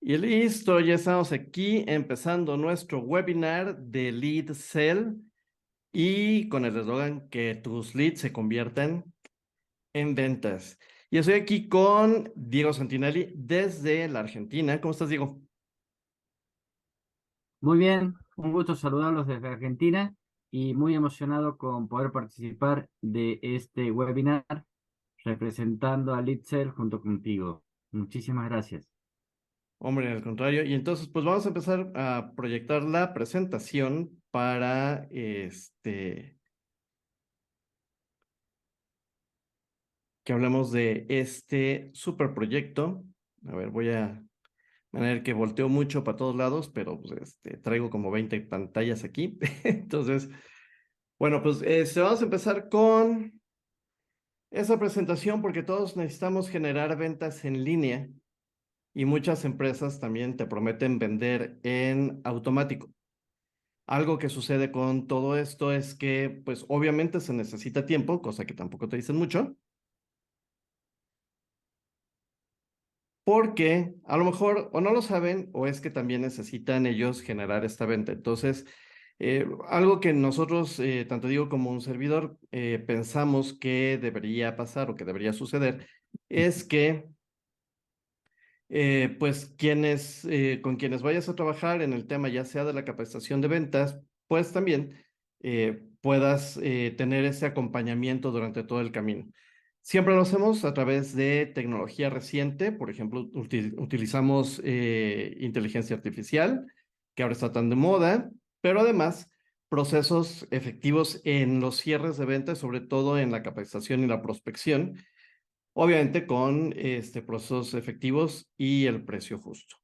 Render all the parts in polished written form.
Y listo, ya estamos aquí empezando nuestro webinar de Lead Cell y con el eslogan que tus leads se conviertan en ventas. Y estoy aquí con Diego Santinelli desde la Argentina. ¿Cómo estás, Diego? Muy bien, un gusto saludarlos desde Argentina y muy emocionado con poder participar de este webinar representando a Litzel junto contigo. Muchísimas gracias. Hombre, al contrario. Y entonces, pues vamos a empezar a proyectar la presentación para que hablemos de este super proyecto. A ver, voy a manera que volteo mucho para todos lados, pero pues, traigo como 20 pantallas aquí. Entonces, bueno, pues vamos a empezar con esa presentación porque todos necesitamos generar ventas en línea y muchas empresas también te prometen vender en automático. Algo que sucede con todo esto es que, pues obviamente se necesita tiempo, cosa que tampoco te dicen mucho, porque a lo mejor o no lo saben o es que también necesitan ellos generar esta venta. Entonces, algo que nosotros, tanto digo como un servidor, pensamos que debería pasar o que debería suceder es que, pues, con quienes vayas a trabajar en el tema, ya sea de la capacitación de ventas, pues también puedas tener ese acompañamiento durante todo el camino. Siempre lo hacemos a través de tecnología reciente, por ejemplo, utilizamos inteligencia artificial, que ahora está tan de moda, pero además procesos efectivos en los cierres de ventas, sobre todo en la capacitación y la prospección, obviamente con procesos efectivos y el precio justo.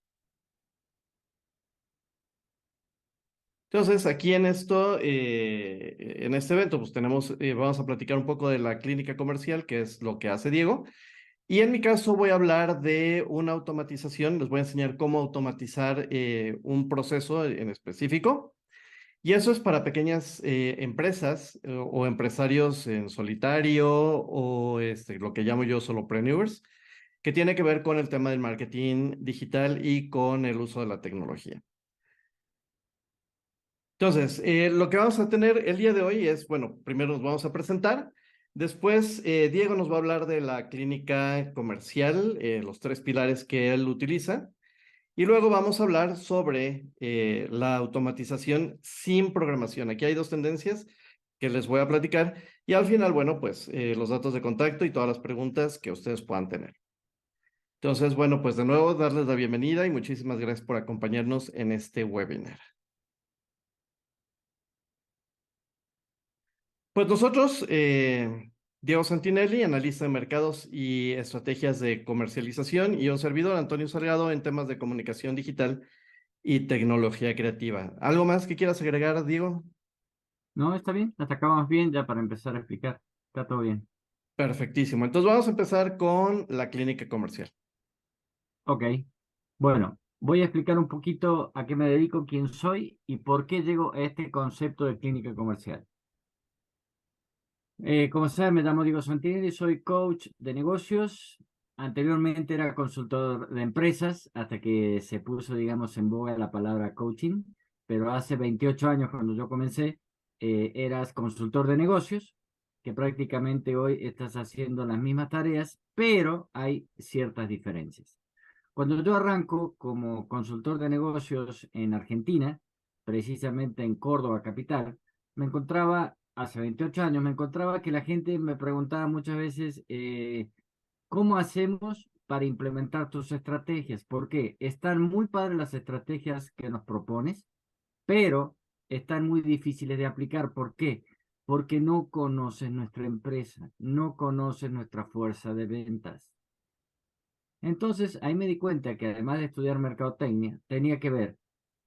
Entonces, aquí en en este evento, pues vamos a platicar un poco de la clínica comercial, que es lo que hace Diego. Y en mi caso voy a hablar de una automatización, les voy a enseñar cómo automatizar un proceso en específico. Y eso es para pequeñas empresas o empresarios en solitario o lo que llamo yo solopreneurs, que tiene que ver con el tema del marketing digital y con el uso de la tecnología. Entonces, lo que vamos a tener el día de hoy es, bueno, primero nos vamos a presentar, después Diego nos va a hablar de la clínica comercial, los tres pilares que él utiliza, y luego vamos a hablar sobre la automatización sin programación. Aquí hay dos tendencias que les voy a platicar y al final, bueno, pues los datos de contacto y todas las preguntas que ustedes puedan tener. Entonces, bueno, pues de nuevo darles la bienvenida y muchísimas gracias por acompañarnos en este webinar. Pues nosotros, Diego Santinelli, analista de mercados y estrategias de comercialización, y un servidor, Antonio Salgado, en temas de comunicación digital y tecnología creativa. ¿Algo más que quieras agregar, Diego? ¿No? ¿Está bien? Hasta acá vamos bien ya para empezar a explicar. Está todo bien. Perfectísimo. Entonces vamos a empezar con la clínica comercial. Ok. Bueno, voy a explicar un poquito a qué me dedico, quién soy y por qué llego a este concepto de clínica comercial. Como saben, me llamo Diego Santinelli, soy coach de negocios. Anteriormente era consultor de empresas hasta que se puso, digamos, en boga la palabra coaching, pero hace 28 años cuando yo comencé, eras consultor de negocios, que prácticamente hoy estás haciendo las mismas tareas, pero hay ciertas diferencias. Cuando yo arranco como consultor de negocios en Argentina, precisamente en Córdoba capital, me encontraba, hace 28 años, me encontraba que la gente me preguntaba muchas veces, ¿cómo hacemos para implementar tus estrategias? Porque están muy padres las estrategias que nos propones, pero están muy difíciles de aplicar. ¿Por qué? Porque no conoces nuestra empresa, no conoces nuestra fuerza de ventas. Entonces, ahí me di cuenta que además de estudiar mercadotecnia, tenía que ver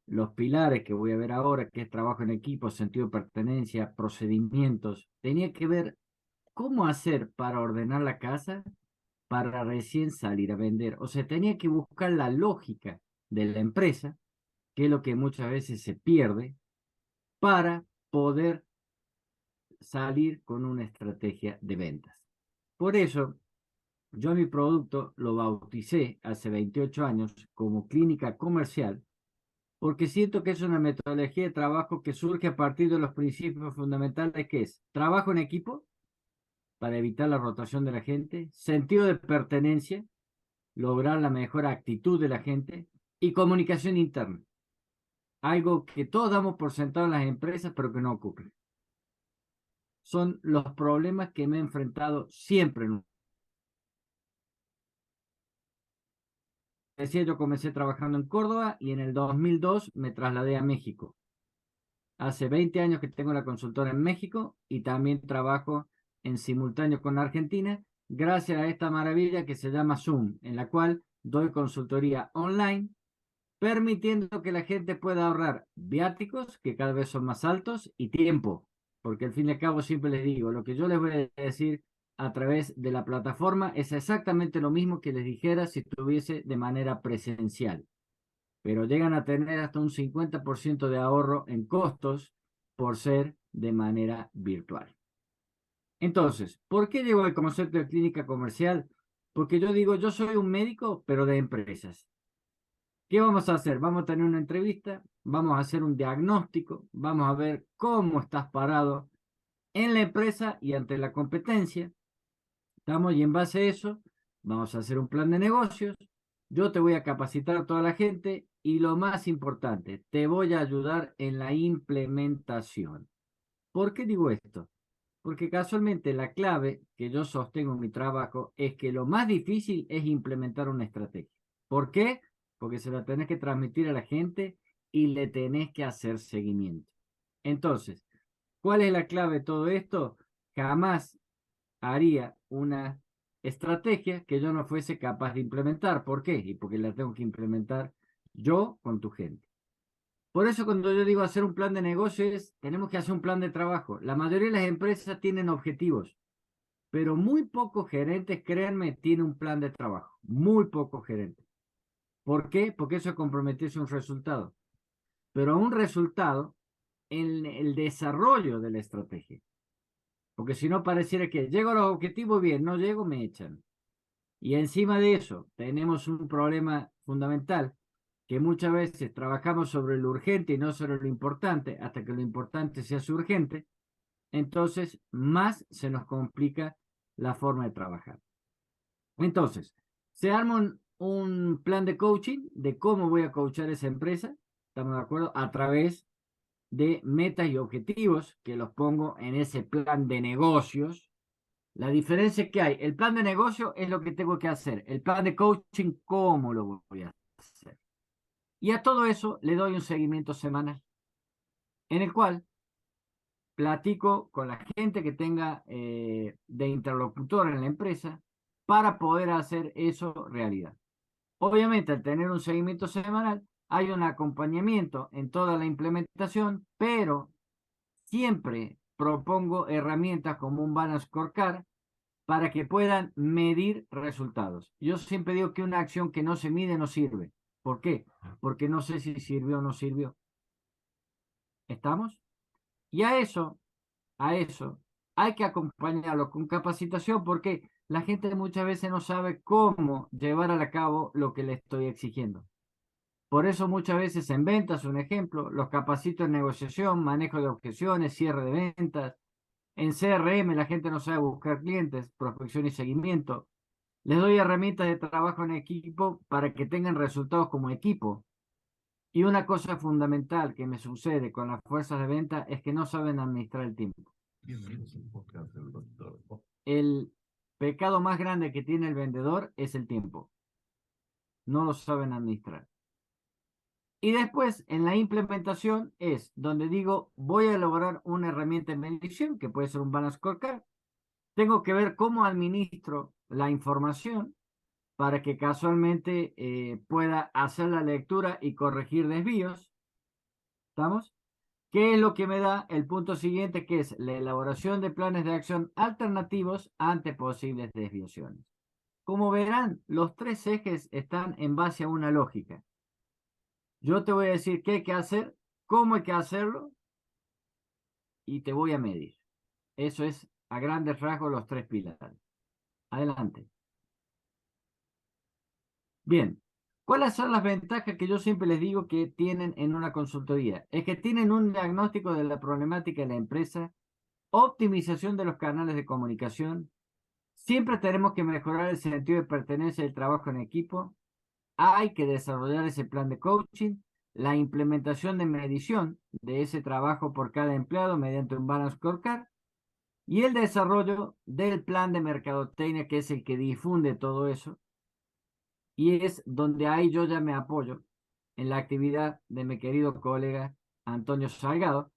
los pilares que voy a ver ahora, que es trabajo en equipo, sentido de pertenencia, procedimientos. Tenía que ver cómo hacer para ordenar la casa para recién salir a vender. O sea, tenía que buscar la lógica de la empresa, que es lo que muchas veces se pierde, para poder salir con una estrategia de ventas. Por eso Yo mi producto lo bauticé hace 28 años como clínica comercial porque siento que es una metodología de trabajo que surge a partir de los principios fundamentales que es trabajo en equipo para evitar la rotación de la gente, sentido de pertenencia, lograr la mejor actitud de la gente y comunicación interna. Algo que todos damos por sentado en las empresas, pero que no ocurre. Son los problemas que me he enfrentado siempre. Decía, yo comencé trabajando en Córdoba y en el 2002 me trasladé a México. Hace 20 años que tengo la consultora en México y también trabajo en simultáneo con Argentina, gracias a esta maravilla que se llama Zoom, en la cual doy consultoría online, permitiendo que la gente pueda ahorrar viáticos, que cada vez son más altos, y tiempo, porque al fin y al cabo siempre les digo, lo que yo les voy a decir a través de la plataforma es exactamente lo mismo que les dijera si estuviese de manera presencial, pero llegan a tener hasta un 50% de ahorro en costos por ser de manera virtual. Entonces, ¿por qué llego al concepto de clínica comercial? Porque yo digo, yo soy un médico, pero de empresas. ¿Qué vamos a hacer? Vamos a tener una entrevista, vamos a hacer un diagnóstico, vamos a ver cómo estás parado en la empresa y ante la competencia. ¿Estamos? Y en base a eso, vamos a hacer un plan de negocios. Yo te voy a capacitar a toda la gente y lo más importante, te voy a ayudar en la implementación. ¿Por qué digo esto? Porque casualmente la clave que yo sostengo en mi trabajo es que lo más difícil es implementar una estrategia. ¿Por qué? Porque se la tenés que transmitir a la gente y le tenés que hacer seguimiento. Entonces, ¿cuál es la clave de todo esto? Jamás haría una estrategia que yo no fuese capaz de implementar. ¿Por qué? Y porque la tengo que implementar yo con tu gente. Por eso cuando yo digo hacer un plan de negocio es, tenemos que hacer un plan de trabajo. La mayoría de las empresas tienen objetivos, pero muy pocos gerentes, créanme, tienen un plan de trabajo. Muy pocos gerentes. ¿Por qué? Porque eso es comprometerse a un resultado. Pero a un resultado en el desarrollo de la estrategia. Porque si no pareciera que llego a los objetivos bien, no llego, me echan. Y encima de eso, tenemos un problema fundamental, que muchas veces trabajamos sobre lo urgente y no sobre lo importante, hasta que lo importante sea urgente, entonces más se nos complica la forma de trabajar. Entonces, se arma un plan de coaching de cómo voy a coachar esa empresa, ¿estamos de acuerdo? A través de metas y objetivos que los pongo en ese plan de negocios. La diferencia es que hay, el plan de negocio es lo que tengo que hacer, el plan de coaching, ¿cómo lo voy a hacer? Y a todo eso le doy un seguimiento semanal, en el cual platico con la gente que tenga de interlocutor en la empresa para poder hacer eso realidad. Obviamente, al tener un seguimiento semanal, hay un acompañamiento en toda la implementación, pero siempre propongo herramientas como un balance scorecard para que puedan medir resultados. Yo siempre digo que una acción que no se mide no sirve. ¿Por qué? Porque no sé si sirvió o no sirvió. ¿Estamos? Y a eso, hay que acompañarlo con capacitación porque la gente muchas veces no sabe cómo llevar a cabo lo que le estoy exigiendo. Por eso muchas veces en ventas, un ejemplo, los capacito en negociación, manejo de objeciones, cierre de ventas. En CRM la gente no sabe buscar clientes, prospección y seguimiento. Les doy herramientas de trabajo en equipo para que tengan resultados como equipo. Y una cosa fundamental que me sucede con las fuerzas de venta es que no saben administrar el tiempo. El pecado más grande que tiene el vendedor es el tiempo. No lo saben administrar. Y después, en la implementación es donde digo, voy a elaborar una herramienta de medición, que puede ser un balance scorecard. Tengo que ver cómo administro la información para que casualmente pueda hacer la lectura y corregir desvíos. ¿Estamos? ¿Qué es lo que me da el punto siguiente, que es la elaboración de planes de acción alternativos ante posibles desviaciones? Como verán, los tres ejes están en base a una lógica. Yo te voy a decir qué hay que hacer, cómo hay que hacerlo y te voy a medir. Eso es a grandes rasgos los tres pilares. Adelante. Bien, ¿cuáles son las ventajas que yo siempre les digo que tienen en una consultoría? Es que tienen un diagnóstico de la problemática de la empresa, optimización de los canales de comunicación, siempre tenemos que mejorar el sentido de pertenencia del trabajo en equipo, hay que desarrollar ese plan de coaching, la implementación de medición de ese trabajo por cada empleado mediante un balance scorecard y el desarrollo del plan de mercadotecnia, que es el que difunde todo eso, y es donde ahí yo ya me apoyo en la actividad de mi querido colega Antonio Salgado,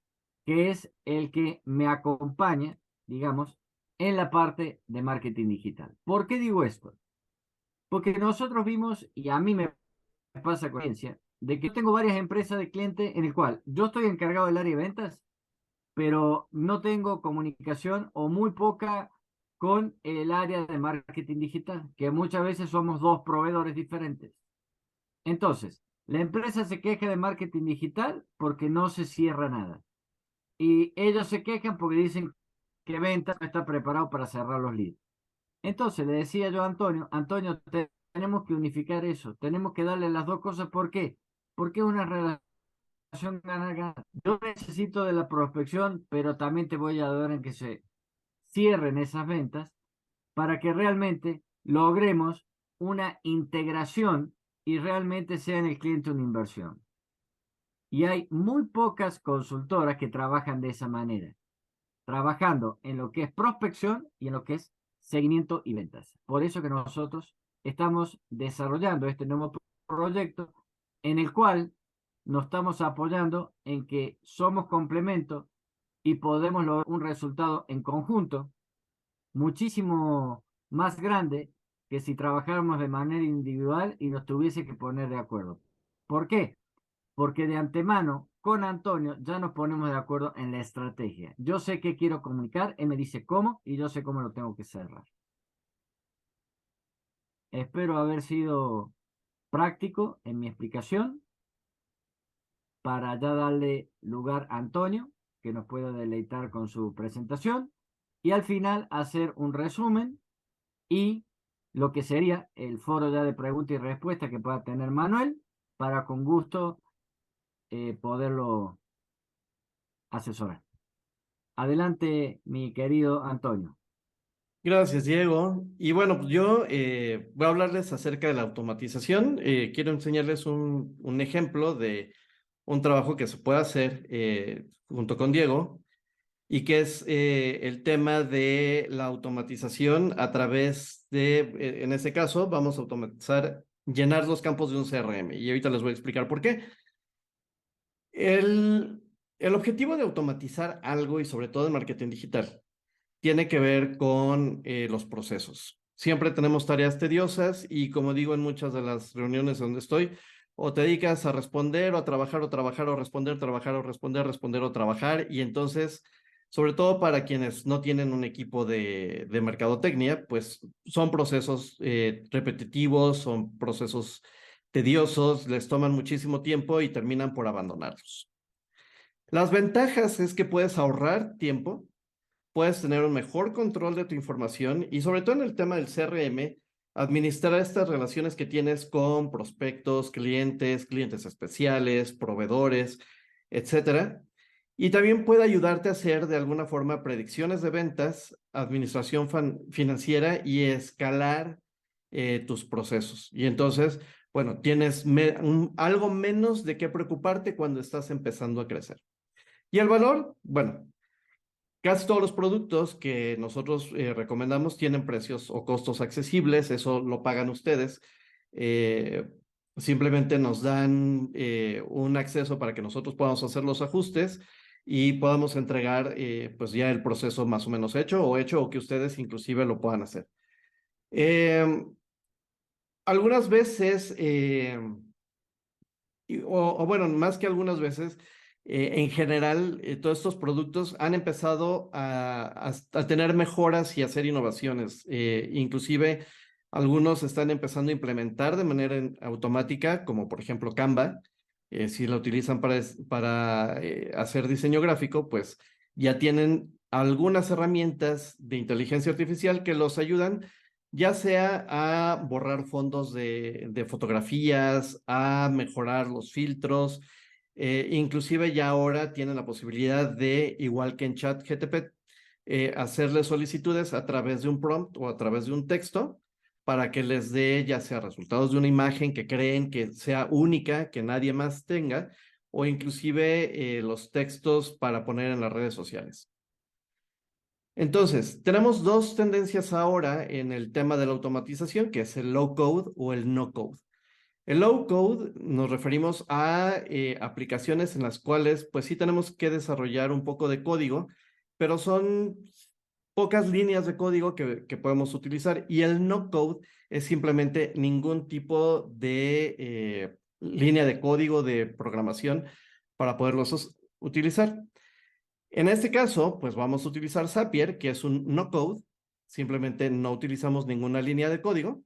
que es el que me acompaña, digamos, en la parte de marketing digital. ¿Por qué digo esto? Porque nosotros vimos, y a mí me pasa con experiencia, de que yo tengo varias empresas de cliente en el cual yo estoy encargado del área de ventas, pero no tengo comunicación o muy poca con el área de marketing digital, que muchas veces somos dos proveedores diferentes. Entonces, la empresa se queja de marketing digital porque no se cierra nada. Y ellos se quejan porque dicen que ventas no está preparado para cerrar los leads. Entonces le decía yo a Antonio, Antonio, tenemos que unificar eso, tenemos que darle las dos cosas. ¿Por qué? Porque es una relación ganar-ganar. Yo necesito de la prospección, pero también te voy a ayudar en que se cierren esas ventas para que realmente logremos una integración y realmente sea en el cliente una inversión. Y hay muy pocas consultoras que trabajan de esa manera, trabajando en lo que es prospección y en lo que es seguimiento y ventas. Por eso que nosotros estamos desarrollando este nuevo proyecto en el cual nos estamos apoyando en que somos complemento y podemos lograr un resultado en conjunto muchísimo más grande que si trabajáramos de manera individual y nos tuviese que poner de acuerdo. ¿Por qué? Porque de antemano con Antonio ya nos ponemos de acuerdo en la estrategia. Yo sé qué quiero comunicar, él me dice cómo y yo sé cómo lo tengo que cerrar. Espero haber sido práctico en mi explicación para ya darle lugar a Antonio, que nos pueda deleitar con su presentación, y al final hacer un resumen y lo que sería el foro ya de preguntas y respuestas que pueda tener Manuel para con gusto poderlo asesorar. Adelante, mi querido Antonio. Gracias, Diego. Y bueno, pues yo voy a hablarles acerca de la automatización. Quiero enseñarles un ejemplo de un trabajo que se puede hacer junto con Diego y que es el tema de la automatización a través de, en este caso, vamos a automatizar, llenar los campos de un CRM. Y ahorita les voy a explicar por qué. El objetivo de automatizar algo y sobre todo en marketing digital tiene que ver con los procesos. Siempre tenemos tareas tediosas y como digo en muchas de las reuniones donde estoy, o te dedicas a responder o a trabajar o trabajar o responder, trabajar o responder, responder o trabajar. Y entonces, sobre todo para quienes no tienen un equipo de mercadotecnia, pues son procesos repetitivos, son procesos tediosos, les toman muchísimo tiempo y terminan por abandonarlos. Las ventajas es que puedes ahorrar tiempo, puedes tener un mejor control de tu información y sobre todo en el tema del CRM, administrar estas relaciones que tienes con prospectos, clientes, clientes especiales, proveedores, etcétera. Y también puede ayudarte a hacer de alguna forma predicciones de ventas, administración financiera y escalar tus procesos. Y entonces, bueno, tienes algo menos de qué preocuparte cuando estás empezando a crecer. Y el valor, bueno, casi todos los productos que nosotros recomendamos tienen precios o costos accesibles, eso lo pagan ustedes. Eh, Simplemente nos dan un acceso para que nosotros podamos hacer los ajustes y podamos entregar pues ya el proceso más o menos hecho o que ustedes inclusive lo puedan hacer. Algunas veces o bueno, más que algunas veces, en general, todos estos productos han empezado a tener mejoras y a hacer innovaciones. Inclusive, algunos están empezando a implementar de manera automática, como por ejemplo Canva. Si la utilizan para hacer diseño gráfico, pues ya tienen algunas herramientas de inteligencia artificial que los ayudan ya sea a borrar fondos de fotografías, a mejorar los filtros, inclusive ya ahora tienen la posibilidad de, igual que en ChatGPT, hacerle solicitudes a través de un prompt o a través de un texto para que les dé ya sea resultados de una imagen que creen que sea única, que nadie más tenga, o inclusive los textos para poner en las redes sociales. Entonces, tenemos dos tendencias ahora en el tema de la automatización, que es el low code o el no code. El low code nos referimos a aplicaciones en las cuales pues sí tenemos que desarrollar un poco de código, pero son pocas líneas de código que podemos utilizar, y el no code es simplemente ningún tipo de línea de código de programación para poderlos utilizar. En este caso, pues vamos a utilizar Zapier, que es un no code, simplemente no utilizamos ninguna línea de código.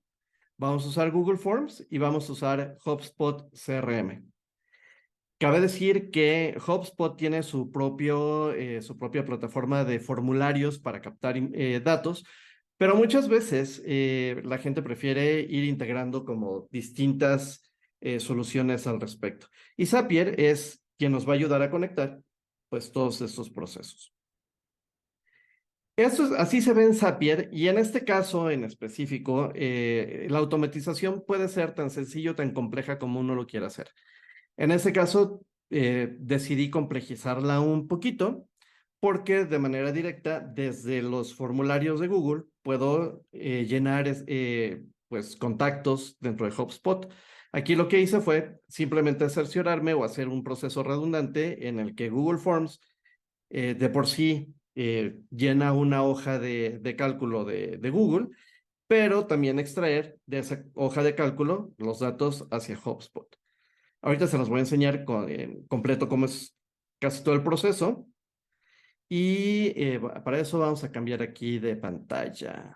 Vamos a usar Google Forms y vamos a usar HubSpot CRM. Cabe decir que HubSpot tiene su propia plataforma de formularios para captar datos, pero muchas veces la gente prefiere ir integrando como distintas soluciones al respecto. Y Zapier es quien nos va a ayudar a conectar pues todos estos procesos. Así se ve en Zapier, y en este caso en específico, la automatización puede ser tan sencillo, tan compleja como uno lo quiera hacer. En ese caso, decidí complejizarla un poquito porque de manera directa desde los formularios de Google puedo llenar pues contactos dentro de HubSpot. Aquí lo que hice fue simplemente cerciorarme o hacer un proceso redundante en el que Google Forms de por sí llena una hoja de cálculo de Google, pero también extraer de esa hoja de cálculo los datos hacia HubSpot. Ahorita se los voy a enseñar completo cómo es casi todo el proceso. Y para eso vamos a cambiar aquí de pantalla.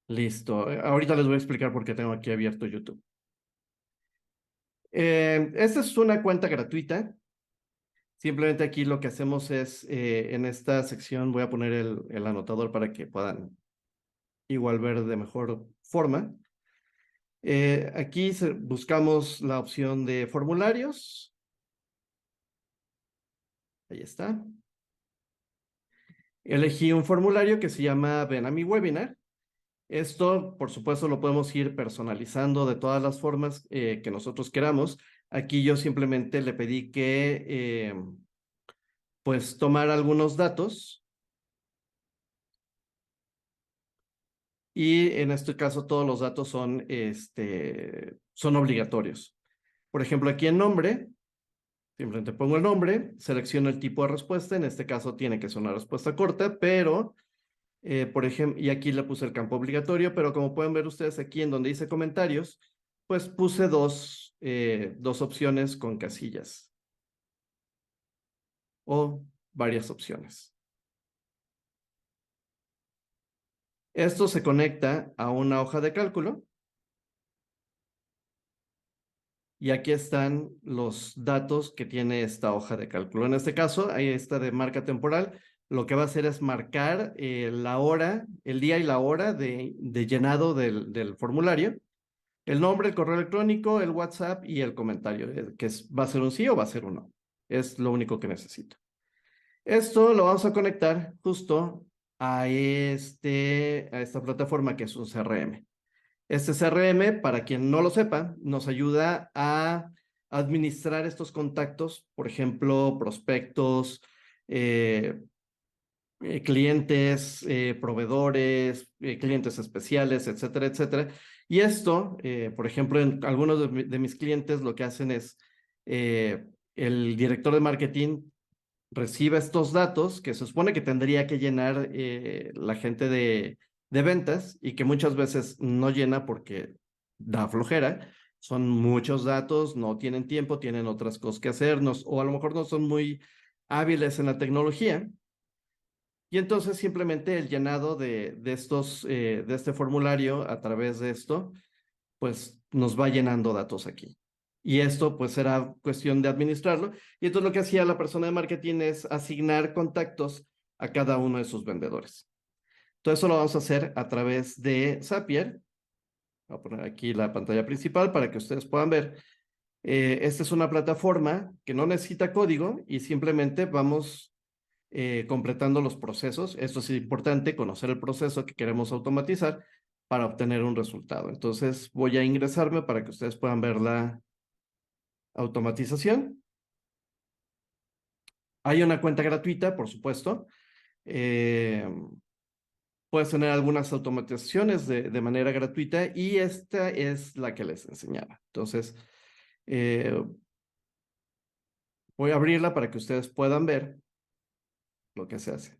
Listo. Ahorita les voy a explicar por qué tengo aquí abierto YouTube. Esta es una cuenta gratuita. Simplemente aquí lo que hacemos es, en esta sección voy a poner el anotador para que puedan igual ver de mejor forma. Aquí buscamos la opción de formularios. Ahí está. Elegí un formulario que se llama Ven a mi webinar. Esto, por supuesto, lo podemos ir personalizando de todas las formas que nosotros queramos. Aquí yo simplemente le pedí que pues tomar algunos datos, y en este caso todos los datos son obligatorios. Por ejemplo, aquí en nombre, simplemente pongo el nombre, selecciono el tipo de respuesta. En este caso tiene que ser una respuesta corta, pero por ejemplo, y aquí le puse el campo obligatorio, pero como pueden ver ustedes aquí en donde dice comentarios, pues puse dos opciones con casillas o varias opciones. Esto se conecta a una hoja de cálculo y aquí están los datos que tiene esta hoja de cálculo. En este caso, ahí está de marca temporal. Lo que va a hacer es marcar la hora, el día y la hora de llenado del formulario, el nombre, el correo electrónico, el WhatsApp y el comentario, va a ser un sí o va a ser un no. Es lo único que necesito. Esto lo vamos a conectar justo a esta plataforma que es un CRM. Este CRM, para quien no lo sepa, nos ayuda a administrar estos contactos, por ejemplo, prospectos, clientes, proveedores, clientes especiales, etcétera, etcétera. Y esto, por ejemplo, en algunos de mis clientes lo que hacen es, el director de marketing recibe estos datos que se supone que tendría que llenar la gente de ventas, y que muchas veces no llena porque da flojera. Son muchos datos, no tienen tiempo, tienen otras cosas que hacernos, o a lo mejor no son muy hábiles en la tecnología. Y entonces simplemente el llenado de este formulario a través de esto, pues nos va llenando datos aquí. Y esto pues será cuestión de administrarlo. Y entonces lo que hacía la persona de marketing es asignar contactos a cada uno de sus vendedores. Todo eso lo vamos a hacer a través de Zapier. Voy a poner aquí la pantalla principal para que ustedes puedan ver. Esta es una plataforma que no necesita código y simplemente vamos completando los procesos. Esto es importante, conocer el proceso que queremos automatizar para obtener un resultado. Entonces voy a ingresarme para que ustedes puedan ver la automatización. Hay una cuenta gratuita, por supuesto. Eh, Puedes tener algunas automatizaciones de manera gratuita y esta es la que les enseñaba. Entonces, eh, voy a abrirla para que ustedes puedan ver lo que se hace.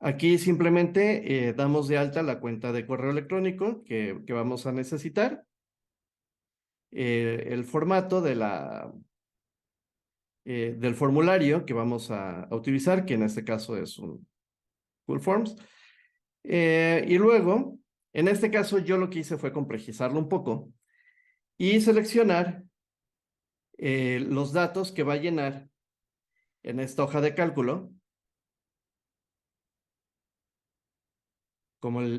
Aquí simplemente damos de alta la cuenta de correo electrónico que vamos a necesitar, el formato del formulario que vamos a utilizar, que en este caso es un Google Forms. Y luego, en este caso, yo lo que hice fue complejizarlo un poco y seleccionar los datos que va a llenar en esta hoja de cálculo, como la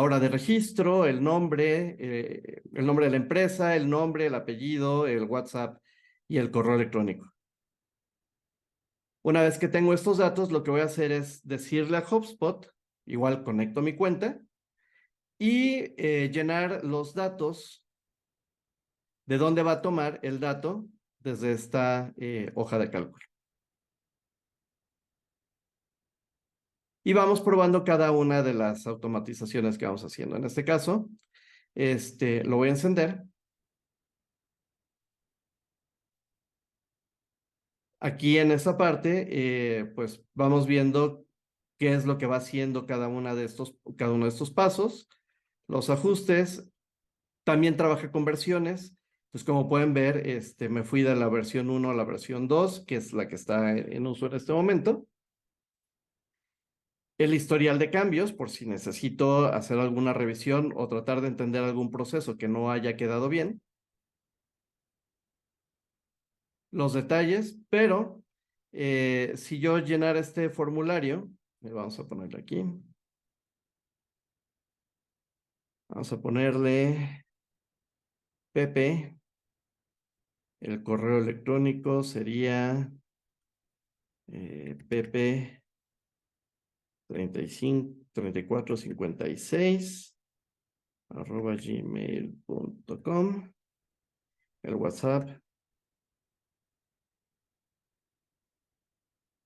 hora de registro, el nombre de la empresa, el nombre, el apellido, el WhatsApp y el correo electrónico. Una vez que tengo estos datos, lo que voy a hacer es decirle a HubSpot, igual conecto mi cuenta, y llenar los datos de dónde va a tomar el dato desde esta hoja de cálculo. Y vamos probando cada una de las automatizaciones que vamos haciendo. En este caso, lo voy a encender. Aquí en esta parte, pues vamos viendo qué es lo que va haciendo cada uno de estos pasos, los ajustes. También trabaja con versiones. Pues como pueden ver, me fui de la versión 1 a la versión 2, que es la que está en uso en este momento. El historial de cambios, por si necesito hacer alguna revisión o tratar de entender algún proceso que no haya quedado bien. Los detalles, pero si yo llenara este formulario, vamos a ponerle aquí. Vamos a ponerle Pepe. El correo electrónico sería Pepe 3456 @gmail.com. El WhatsApp.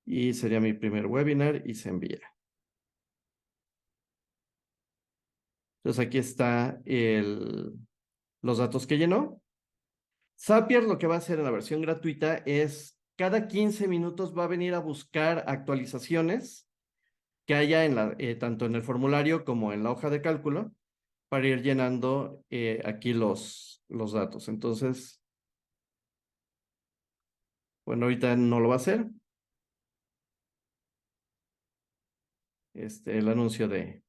Y sería mi primer webinar y se envía. Entonces aquí está los datos que llenó. Zapier lo que va a hacer en la versión gratuita es cada 15 minutos va a venir a buscar actualizaciones que haya tanto en el formulario como en la hoja de cálculo para ir llenando aquí los datos. Entonces, bueno, ahorita no lo va a hacer. El anuncio de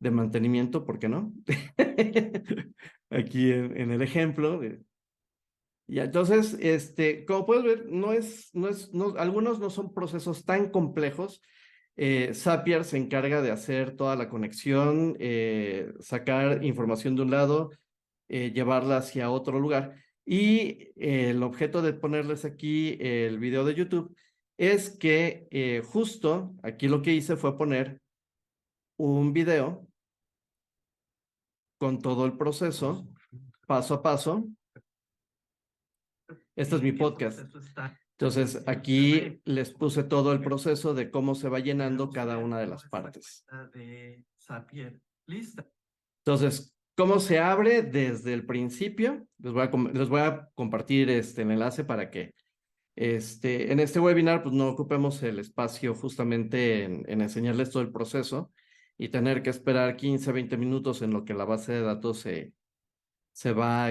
mantenimiento, ¿por qué no? Aquí en el ejemplo. Ya, entonces, como puedes ver, algunos no son procesos tan complejos. Zapier se encarga de hacer toda la conexión, sacar información de un lado, llevarla hacia otro lugar. Y el objeto de ponerles aquí el video de YouTube es que justo aquí lo que hice fue poner un video con todo el proceso, paso a paso. Este es mi podcast. Entonces, aquí les puse todo el proceso de cómo se va llenando cada una de las partes. Entonces, ¿cómo se abre desde el principio? Les voy a compartir el enlace para que en este webinar pues no ocupemos el espacio justamente en enseñarles todo el proceso y tener que esperar 15, 20 minutos en lo que la base de datos se va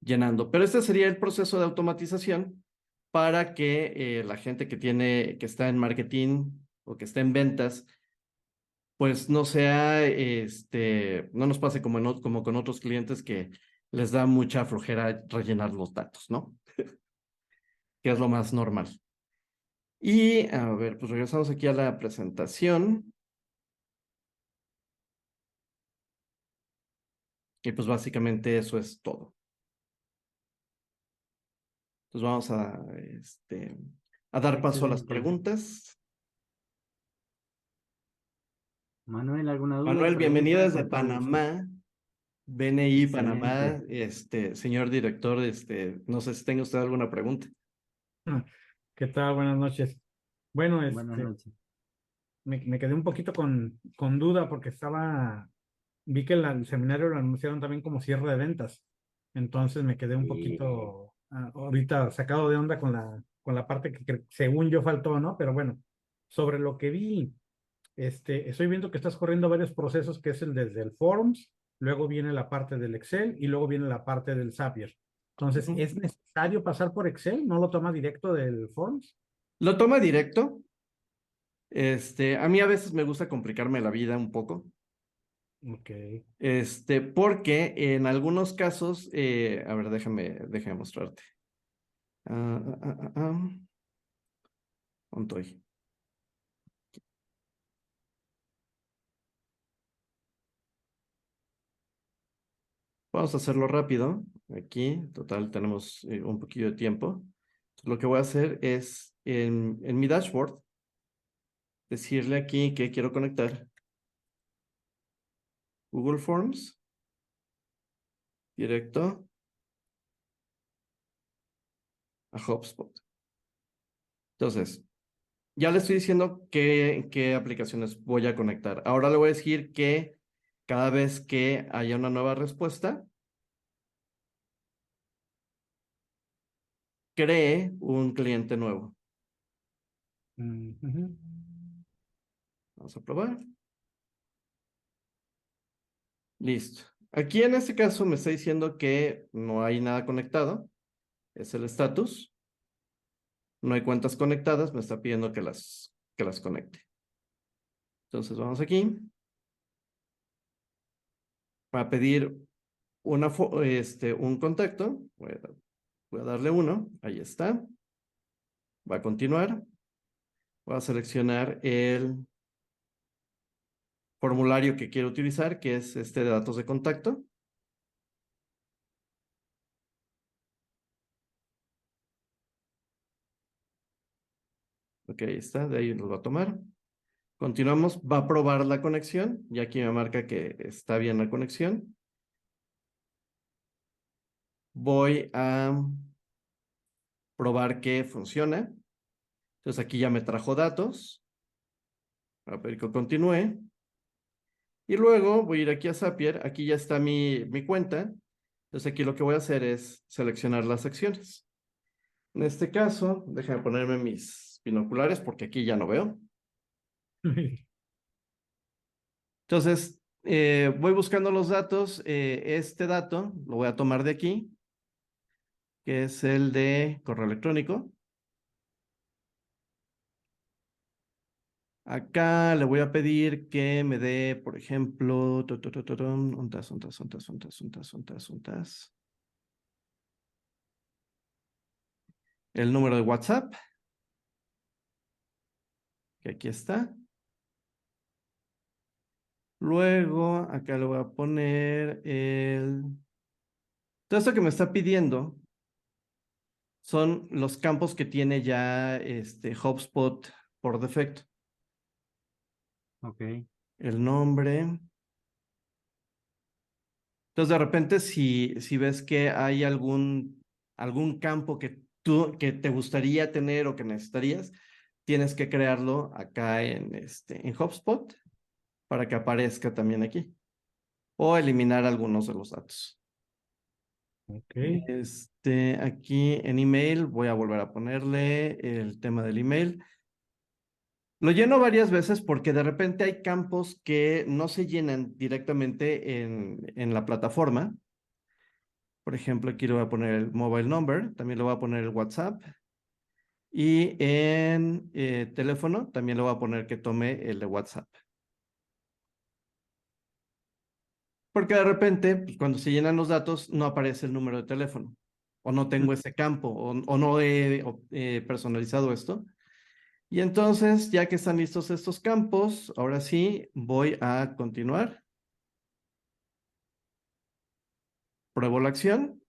llenando. Pero este sería el proceso de automatización para que la gente que está en marketing o que está en ventas pues no sea, no nos pase como con otros clientes que les da mucha flojera rellenar los datos, ¿no? Que es lo más normal. Y a ver, pues regresamos aquí a la presentación. Y pues básicamente eso es todo. Entonces vamos a dar paso a las Excelente. preguntas. Manuel, ¿alguna duda, Manuel, bienvenido pregunta? desde Con todo gusto. Panamá, BNI Excelente. Panamá, señor director, no sé si tenga usted alguna pregunta. Ah, ¿qué tal? Buenas noches. Bueno, Buenas noches. me quedé un poquito con duda porque vi que el seminario lo anunciaron también como cierre de ventas. Entonces me quedé un Sí. poquito ahorita sacado de onda con la parte que según yo faltó, ¿no? Pero bueno, sobre lo que vi, estoy viendo que estás corriendo varios procesos, que es desde el Forms, luego viene la parte del Excel y luego viene la parte del Zapier. Entonces, Ujú. ¿es necesario pasar por Excel? ¿No lo toma directo del Forms? Lo toma directo. A mí a veces me gusta complicarme la vida un poco. Ok. Porque en algunos casos, a ver, déjame mostrarte. Ah, ah, ah, ah, ¿dónde estoy? Vamos a hacerlo rápido. Aquí, total, tenemos un poquillo de tiempo. Entonces, lo que voy a hacer es en mi dashboard, decirle aquí que quiero conectar Google Forms directo a HubSpot. Entonces, ya le estoy diciendo qué aplicaciones voy a conectar. Ahora le voy a decir que cada vez que haya una nueva respuesta, cree un cliente nuevo. Ujú. Vamos a probar. Listo. Aquí en este caso me está diciendo que no hay nada conectado. Es el estatus. No hay cuentas conectadas. Me está pidiendo que las conecte. Entonces vamos aquí. Va a pedir un contacto. Voy a darle uno. Ahí está. Va a continuar. Voy a seleccionar el formulario que quiero utilizar, que es este de datos de contacto. Ok, ahí está. De ahí nos va a tomar. Continuamos. Va a probar la conexión. Y aquí me marca que está bien la conexión. Voy a probar que funciona. Entonces aquí ya me trajo datos. Voy a pedir que continúe. Y luego voy a ir aquí a Zapier. Aquí ya está mi cuenta. Entonces aquí lo que voy a hacer es seleccionar las secciones. En este caso, déjame ponerme mis binoculares porque aquí ya no veo. Entonces, voy buscando los datos. Este dato lo voy a tomar de aquí, que es el de correo electrónico. Acá le voy a pedir que me dé, por ejemplo, untas. El número de WhatsApp, que aquí está. Luego, acá le voy a poner todo esto que me está pidiendo son los campos que tiene ya HubSpot por defecto. Ok. El nombre. Entonces, de repente, si ves que hay algún campo que te gustaría tener o que necesitarías, tienes que crearlo acá en HubSpot para que aparezca también aquí. O eliminar algunos de los datos. Ok. Aquí en email voy a volver a ponerle el tema del email. Lo lleno varias veces porque de repente hay campos que no se llenan directamente en la plataforma. Por ejemplo, aquí le voy a poner el mobile number, también le voy a poner el WhatsApp. Y en teléfono también le voy a poner que tome el de WhatsApp. Porque de repente, pues, cuando se llenan los datos, no aparece el número de teléfono, o no tengo ese campo, o no he personalizado esto. Y entonces, ya que están listos estos campos, ahora sí voy a continuar. Pruebo la acción.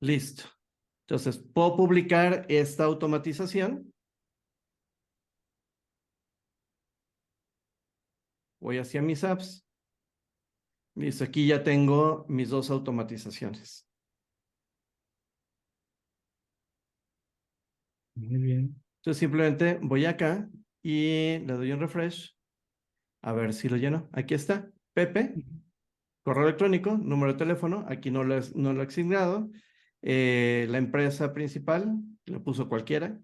Listo. Entonces, puedo publicar esta automatización. Voy hacia mis apps. Listo, aquí ya tengo mis dos automatizaciones. Muy bien. Entonces, simplemente voy acá y le doy un refresh. A ver si lo lleno. Aquí está. Pepe, correo electrónico, número de teléfono. Aquí no lo he asignado. La empresa principal, le puso cualquiera.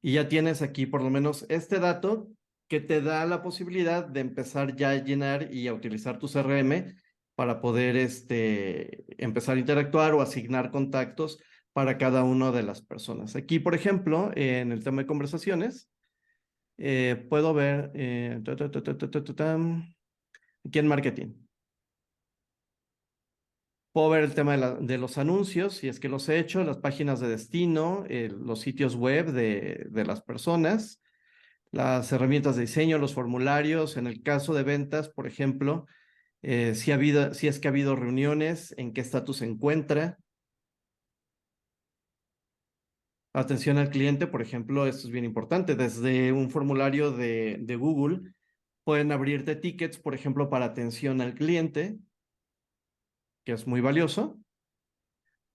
Y ya tienes aquí por lo menos este dato que te da la posibilidad de empezar ya a llenar y a utilizar tu CRM para poder empezar a interactuar o asignar contactos para cada una de las personas. Aquí, por ejemplo, en el tema de conversaciones, puedo ver aquí en marketing. Puedo ver el tema de los anuncios, si es que los he hecho, las páginas de destino, los sitios web de las personas, las herramientas de diseño, los formularios. En el caso de ventas, por ejemplo, si es que ha habido reuniones, en qué estatus se encuentra. Atención al cliente, por ejemplo, esto es bien importante. Desde un formulario de Google pueden abrirte tickets, por ejemplo, para atención al cliente, que es muy valioso.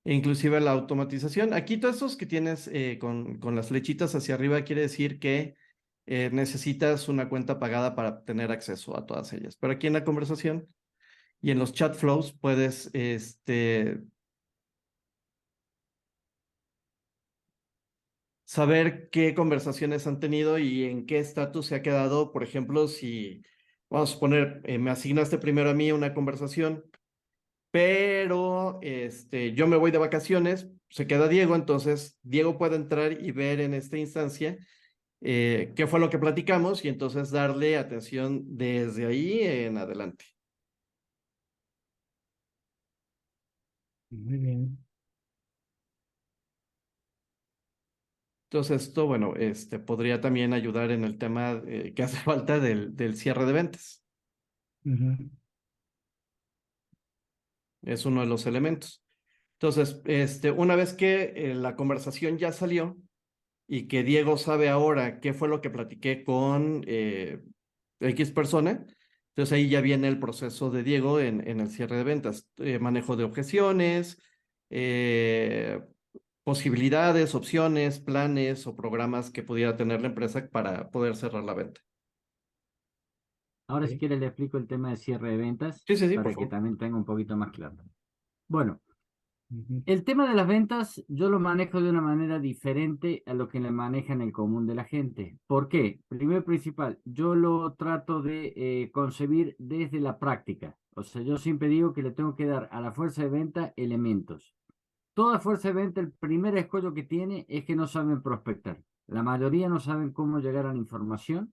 E inclusive la automatización. Aquí todos estos que tienes con las flechitas hacia arriba quiere decir que necesitas una cuenta pagada para tener acceso a todas ellas. Pero aquí en la conversación y en los chat flows puedes saber qué conversaciones han tenido y en qué estatus se ha quedado. Por ejemplo, si vamos a poner, me asignaste primero a mí una conversación, pero yo me voy de vacaciones, se queda Diego, entonces Diego puede entrar y ver en esta instancia qué fue lo que platicamos y entonces darle atención desde ahí en adelante. Muy bien. Entonces esto, bueno, podría también ayudar en el tema que hace falta del cierre de ventas. Ujú. Es uno de los elementos. Entonces, una vez que la conversación ya salió y que Diego sabe ahora qué fue lo que platiqué con X persona, entonces ahí ya viene el proceso de Diego en el cierre de ventas. Manejo de objeciones, eh, posibilidades, opciones, planes o programas que pudiera tener la empresa para poder cerrar la venta. Ahora, si Ok. quieres, le explico el tema de cierre de ventas Sí, sí, sí, por para que favor. también tenga un poquito más claro. Bueno, Ujú. el tema de las ventas yo lo manejo de una manera diferente a lo que le manejan el común de la gente. ¿Por qué? Primero y principal, yo lo trato de concebir desde la práctica. O sea, yo siempre digo que le tengo que dar a la fuerza de venta elementos. Toda fuerza de venta, el primer escollo que tiene es que no saben prospectar. La mayoría no saben cómo llegar a la información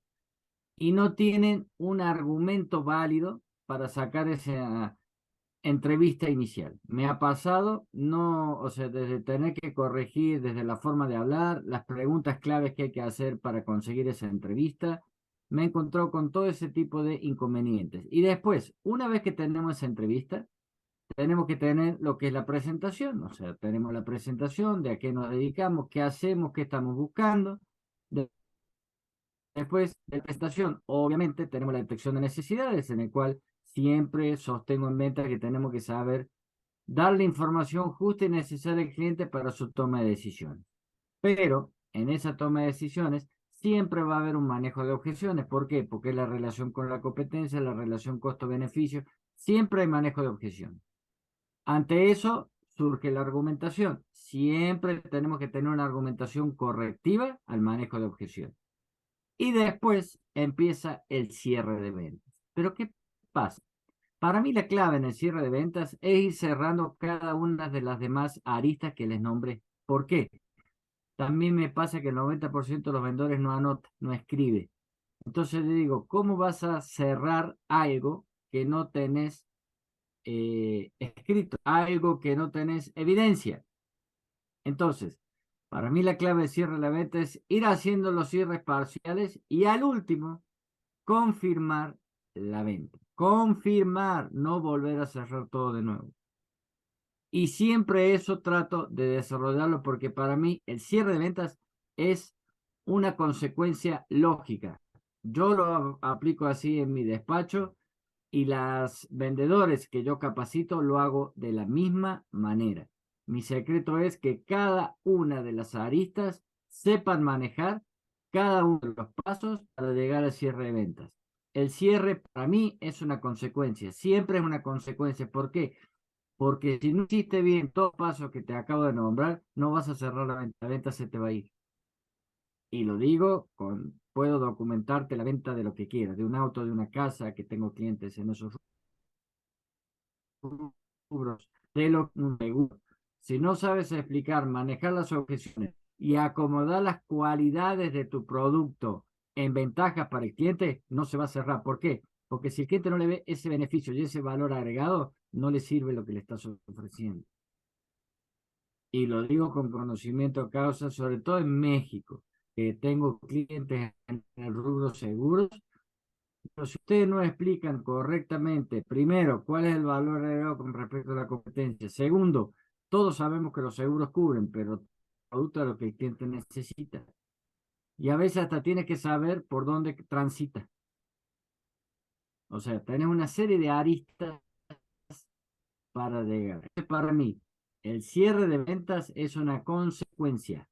y no tienen un argumento válido para sacar esa entrevista inicial. Me ha pasado, no, o sea, desde tener que corregir desde la forma de hablar, las preguntas claves que hay que hacer para conseguir esa entrevista, me he encontrado con todo ese tipo de inconvenientes. Y después, una vez que tenemos esa entrevista, tenemos que tener lo que es la presentación, o sea, tenemos la presentación de a qué nos dedicamos, qué hacemos, qué estamos buscando. Después de la presentación, obviamente tenemos la detección de necesidades, en el cual siempre sostengo en venta que tenemos que saber darle información justa y necesaria al cliente para su toma de decisiones. Pero en esa toma de decisiones siempre va a haber un manejo de objeciones. ¿Por qué? Porque es la relación con la competencia, la relación costo-beneficio, siempre hay manejo de objeciones. Ante eso surge la argumentación. Siempre tenemos que tener una argumentación correctiva al manejo de objeciones. Y después empieza el cierre de ventas. Pero ¿qué pasa? Para mí la clave en el cierre de ventas es ir cerrando cada una de las demás aristas que les nombré. ¿Por qué? también me pasa que el 90% de los vendedores no anota, no escribe. Entonces le digo, ¿cómo vas a cerrar algo que no tenés escrito, algo que no tenés evidencia? Entonces, para mí la clave de cierre de la venta es ir haciendo los cierres parciales y al último, confirmar la venta. Confirmar, no volver a cerrar todo de nuevo. Y siempre eso trato de desarrollarlo porque para mí el cierre de ventas es una consecuencia lógica. Yo lo aplico así en mi despacho y las vendedores que yo capacito lo hago de la misma manera. Mi secreto es que cada una de las aristas sepan manejar cada uno de los pasos para llegar al cierre de ventas. El cierre para mí es una consecuencia, siempre es una consecuencia. ¿Por qué? Porque si no hiciste bien todos los pasos que te acabo de nombrar, no vas a cerrar la venta se te va a ir. Y lo digo puedo documentarte la venta de lo que quieras, de un auto, de una casa, que tengo clientes en esos rubros, de lo seguro. Si no sabes explicar, manejar las objeciones y acomodar las cualidades de tu producto en ventajas para el cliente, no se va a cerrar. ¿Por qué? Porque si el cliente no le ve ese beneficio y ese valor agregado, no le sirve lo que le estás ofreciendo. Y lo digo con conocimiento de causa, sobre todo en México, que tengo clientes en el rubro seguros. Pero si ustedes no explican correctamente, primero, cuál es el valor agregado con respecto a la competencia. Segundo, todos sabemos que los seguros cubren, pero producto de lo que el cliente necesita. Y a veces hasta tiene que saber por dónde transita. O sea, tenés una serie de aristas para llegar. Para mí, el cierre de ventas es una consecuencia.